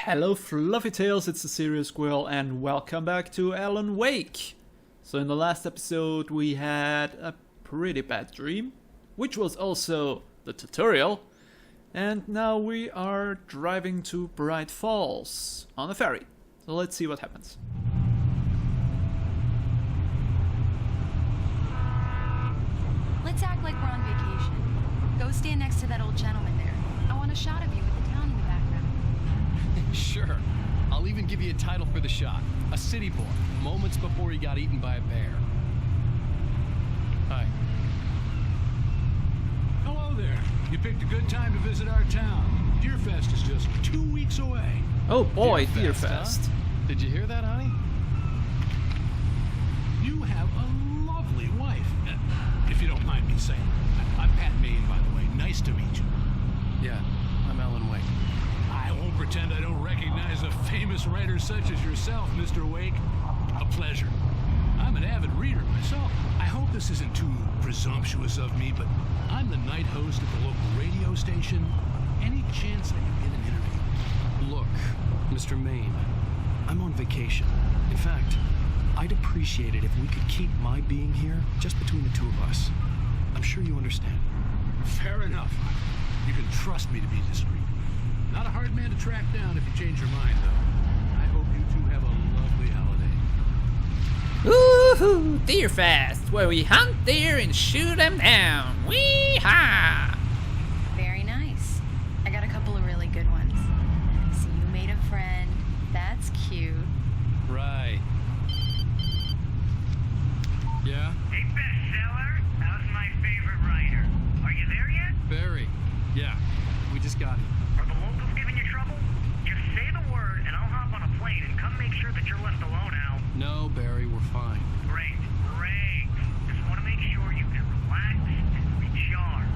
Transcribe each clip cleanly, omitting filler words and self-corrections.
Hello Fluffy Tails, it's the Serious Squirrel and welcome back to Alan Wake. So in the last episode we had a pretty bad dream, which was also the tutorial, and now we are driving to Bright Falls on a ferry. So let's see what happens. Let's act like we're on vacation. Go stand next to that old gentleman there. I want a shot of you with the town in the background. Sure. I'll even give you a title for the shot. A city boy, moments before he got eaten by a bear. Hi. Hello there. You picked a good time to visit our town. Deerfest is just 2 weeks away. Oh boy, Deerfest, Deerfest. huh? Did you hear that, honey? You have a lovely wife. If you don't mind me saying. I'm Pat Maine, by the way. Nice to meet you. Yeah, I'm Alan Wake. I won't pretend I don't recognize a famous writer such as yourself, Mr. Wake. A pleasure. I'm an avid reader myself. I hope this isn't too presumptuous of me, but I'm the night host at the local radio station. Any chance I can get an interview? Look, Mr. Maine, I'm on vacation. In fact, I'd appreciate it if we could keep my being here just between the two of us. I'm sure you understand. Fair enough. You can trust me to be discreet. Not a hard man to track down if you change your mind, though. I hope you two have a lovely holiday. Woohoo! Deerfest, where we hunt deer and shoot them down. Wee-ha! Very nice. I got a couple of really good ones. So you made a friend. That's cute. Right. Yeah? Hey, bestseller, how's my favorite writer? Are you there yet? Barry. Yeah, we just got it. Are the locals giving you trouble? Just say the word and I'll hop on a plane and come make sure that you're left alone, Al. No, Barry, we're fine. Great. Just want to make sure you can relax and recharge.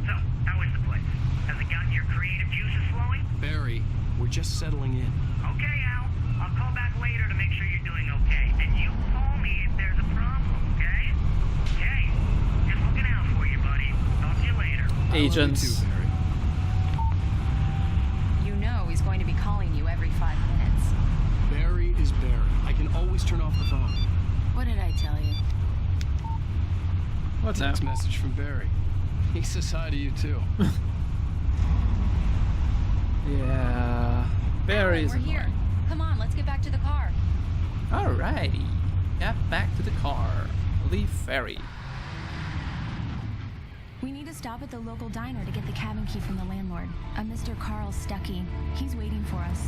So, how is the place? Has it gotten your creative juices flowing? Barry, we're just settling in. Okay, Al. I'll call back later to make sure you're doing okay. And you call me if there's a problem, okay? Okay. Just looking out for you, buddy. Talk to you later. Agents. I love you too, Barry. You know he's going to be calling you every 5 minutes. Barry is Barry. I can always turn off the phone. What did I tell you? What's that? Text message from Barry. He says hi to you too. Yeah, Barry's We're here. annoying. Come on, let's get back to the car. Alrighty, get back to the car. Leave ferry. We need to stop at the local diner to get the cabin key from the landlord, a Mr. Carl Stuckey. He's waiting for us.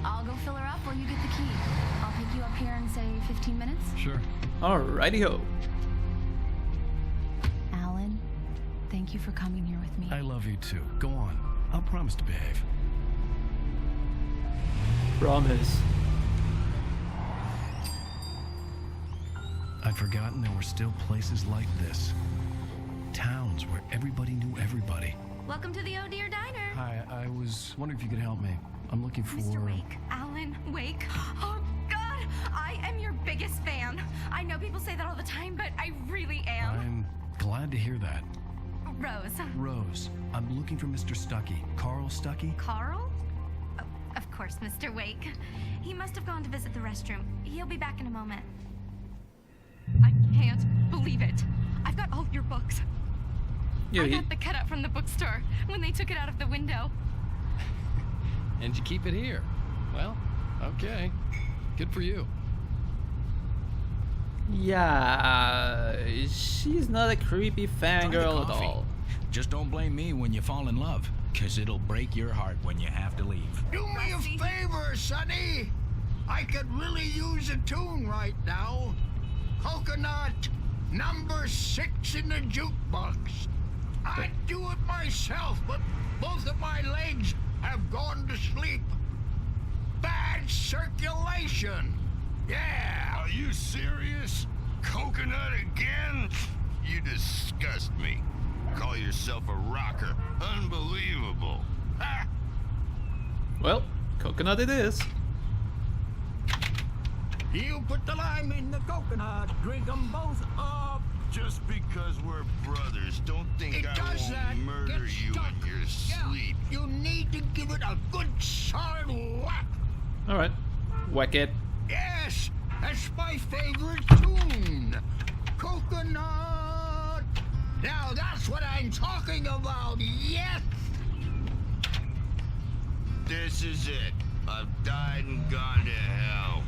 I'll go fill her up while you get the key. I'll pick you up here in, say, 15 minutes. Sure. Alrighty ho. Alan, thank you for coming here with me. I love you too. Go on. I'll promise to behave. Promise. I'd forgotten there were still places like this. Towns where everybody knew everybody. Welcome to the Oh Dear Diner. Hi, I was wondering if you could help me. I'm looking for... Mr. Wake, Alan Wake. Oh, God, I am your biggest fan. I know people say that all the time, but I really am. I'm glad to hear that. Rose. Rose, I'm looking for Mr. Stuckey. Carl Stuckey? Carl? Oh, of course, Mr. Wake. He must have gone to visit the restroom. He'll be back in a moment. I can't believe it. I've got all your books. I got the cutout from the bookstore when they took it out of the window. And you keep it here. Well, okay. Good for you. Yeah, she's not a creepy fangirl at coffee. all. Just don't blame me when you fall in love, 'cause it'll break your heart when you have to leave. Do me a favor, Sonny. I could really use a tune right now. Coconut, number 6 in the jukebox. I'd do it myself, but both of my legs have gone to sleep. Bad circulation. Yeah. Are you serious? Coconut again? You disgust me. Call yourself a rocker. Unbelievable. Ha! Well, coconut it is. You put the lime in the coconut, drink them both up. Just because we're brothers, don't think It I does won't that. murder Get you stuck. in your Yeah. sleep. You it a good solid whack. Alright. Whack it. Yes, that's my favorite tune. Coconut. Now that's what I'm talking about, yes. This is it. I've died and gone to hell.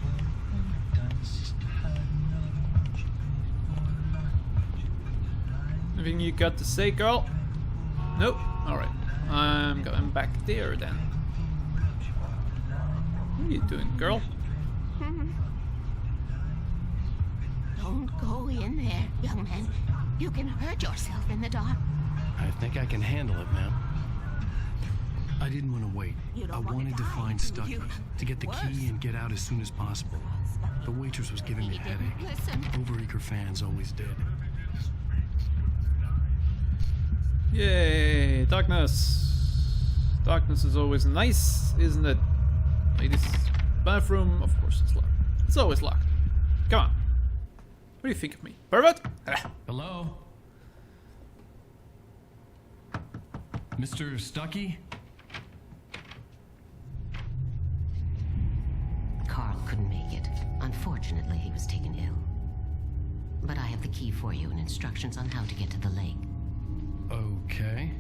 Anything you got to say, girl? Nope. Alright. I'm going back there then. What are you doing, girl? Don't go in there, young man. You can hurt yourself in the dark. I think I can handle it, ma'am. I didn't want to wait. You don't I wanna wanted to die, find do Stucky, you? to get the Worse. key and get out as soon as possible. The waitress was giving me a He didn't headache. listen. Overeager fans always did. Yay! Darkness! Darkness is always nice, isn't it? Ladies' bathroom, of course it's locked. It's always locked. Come on. What do you think of me? Pervert? Hello? Mr. Stucky? Carl couldn't make it. Unfortunately, he was taken ill. But I have the key for you and instructions on how to get to the lake. Okay.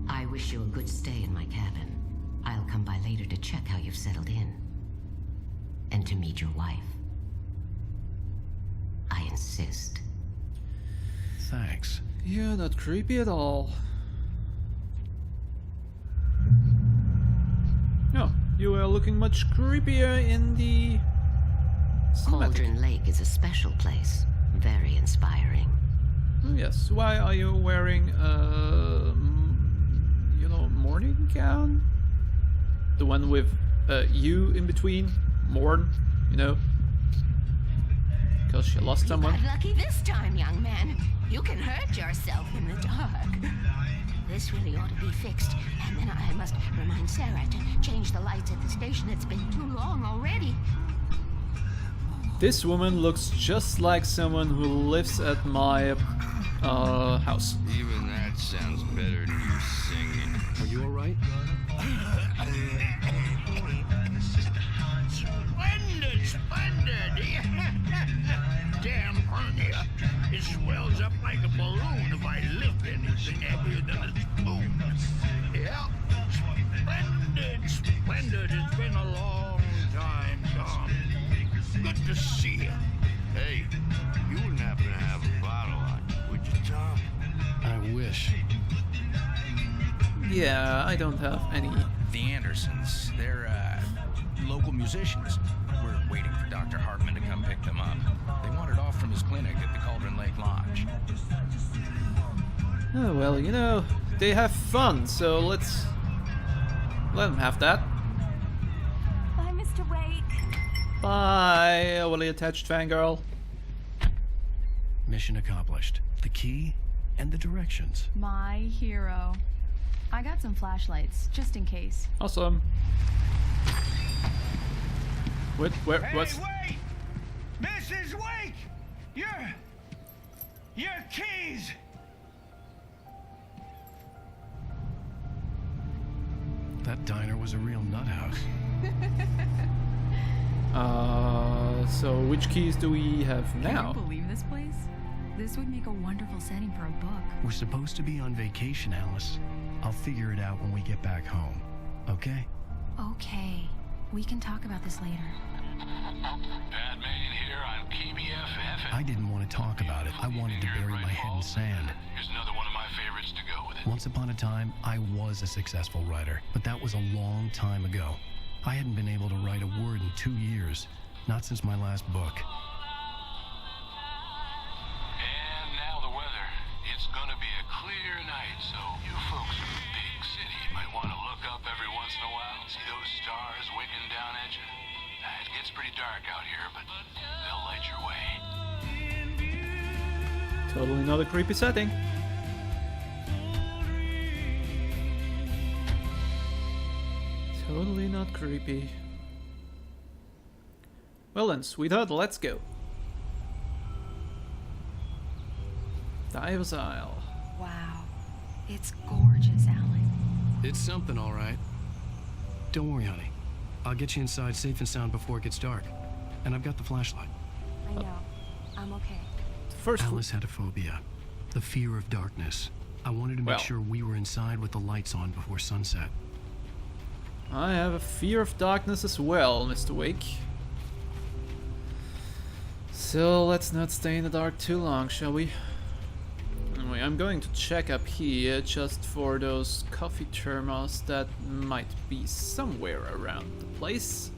I wish you a good stay in my cabin. I'll come by later to check how you've settled in. And to meet your wife. I insist. Thanks. You're not creepy at all. No, you are looking much creepier in the cinematic. Cauldron Lake is a special place. Very inspiring. Oh, yes. Why are you wearing morning gown? The one with you in between, morn, you know? Because she lost someone. You got lucky this time, young man. You can hurt yourself in the dark. This really ought to be fixed. And then I must remind Sarah to change the lights at the station. It's been too long already. This woman looks just like someone who lives at my house. Even that sounds better than you singing. Are you alright? Splendid, splendid. Damn hernia. It swells up like a balloon if I lift anything heavier than a spoon. Yeah. Splendid, splendid. It's been a long time, Tom. Good to see you. Hey, you wouldn't happen to have a bottle on you, would you, Tom? I wish. Yeah, I don't have any. The Andersons, they're local musicians. We're waiting for Dr. Hartman to come pick them up. They wandered off from his clinic at the Cauldron Lake Lodge. Oh, well, you know, they have fun, so let's let them have that. Bye, Mr. Wake. Bye, overly attached fangirl. Mission accomplished. The key and the directions. My hero. I got some flashlights, just in case. Awesome. Wait, where, what's... wait! Mrs. Wake! Your keys! That diner was a real nut house. So which keys do we have Can now? you believe this place? This would make a wonderful setting for a book. We're supposed to be on vacation, Alice. I'll figure it out when we get back home. Okay? Okay, we can talk about this later. Bad man here on KBFF. I didn't want to talk about it. I wanted to bury my head in sand. Here's another one of my favorites to go with it. Once upon a time, I was a successful writer, but that was a long time ago. I hadn't been able to write a word in 2 years, not since my last book. And now the weather. It's gonna be a clear night, so you folks in the big city might want to look up every once in a while and see those stars winking down at you. It gets pretty dark out here, but they'll light your way. Totally not a creepy setting. Totally not creepy. Well then, sweetheart, let's go. Diver's Isle. Wow, it's gorgeous, Alan. It's something, all right. Don't worry, honey. I'll get you inside safe and sound before it gets dark. And I've got the flashlight. I know. I'm okay. First, Alice had a phobia. The fear of darkness. I wanted to make sure we were inside with the lights on before sunset. I have a fear of darkness as well, Mr. Wake. So let's not stay in the dark too long, shall we? Anyway, I'm going to check up here just for those coffee thermos that might be somewhere around the place.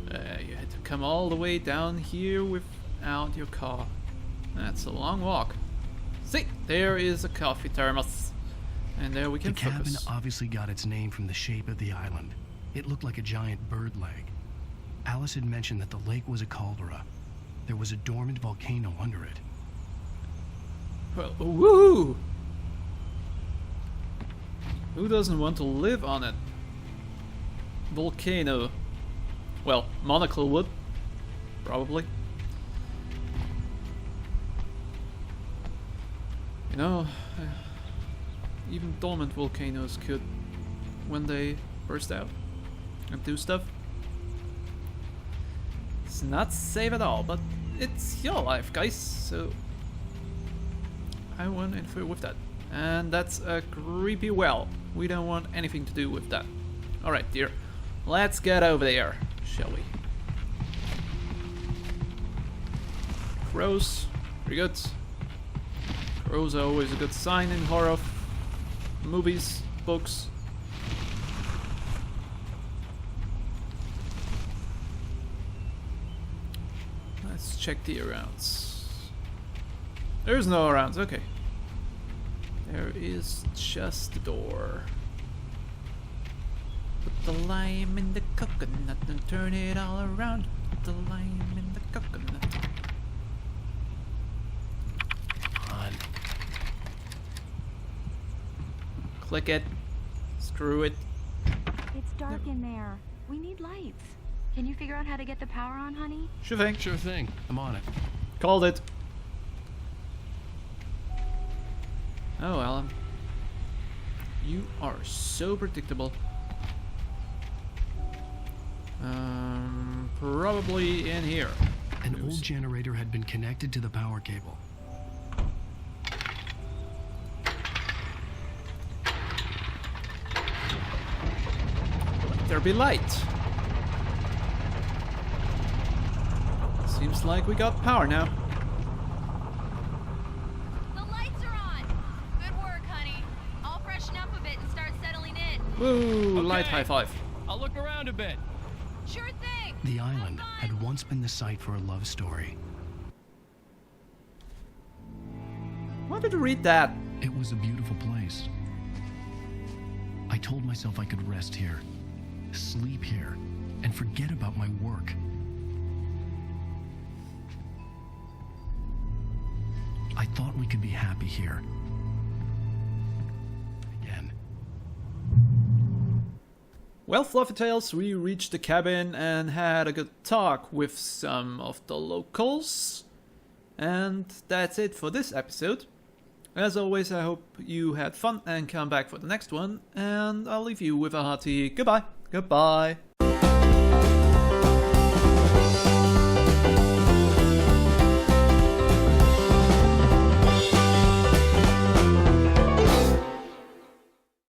You had to come all the way down here without your car. That's a long walk. See, there is a coffee thermos. And there we can focus. The cabin obviously got its name from the shape of the island. It looked like a giant bird leg. Alice had mentioned that the lake was a caldera. There was a dormant volcano under it. Well, woohoo! Who doesn't want to live on it? Volcano. Well, Monocle would. Probably. You know, even dormant volcanoes could, when they burst out and do stuff. It's not safe at all, but it's your life, guys, so I won't interfere with that. And that's a creepy well. We don't want anything to do with that. Alright, dear. Let's get over there, shall we? Crows. Pretty good. Crows are always a good sign in horror movies, books. Let's check the arounds. There's no arounds, okay. There is just the door. Put the lime in the coconut and turn it all around. Put the lime in the coconut. On. Click it. Screw it. It's dark in there. We need lights. Can you figure out how to get the power on, honey? Sure thing. Sure thing. I'm on it. Called it. Oh, Alan. You are so predictable. Probably in here. An old generator had been connected to the power cable. There be light. Seems like we got power now. The lights are on. Good work, honey. I'll freshen up a bit and start settling in. Woo! Okay. Light high five. I'll look around a bit. Sure thing. The island had once been the site for a love story. Why did you read that? It was a beautiful place. I told myself I could rest here, sleep here, and forget about my work. I thought we could be happy here. Again. Well, Fluffy Tails, we reached the cabin and had a good talk with some of the locals. And that's it for this episode. As always, I hope you had fun and come back for the next one. And I'll leave you with a hearty goodbye. Goodbye.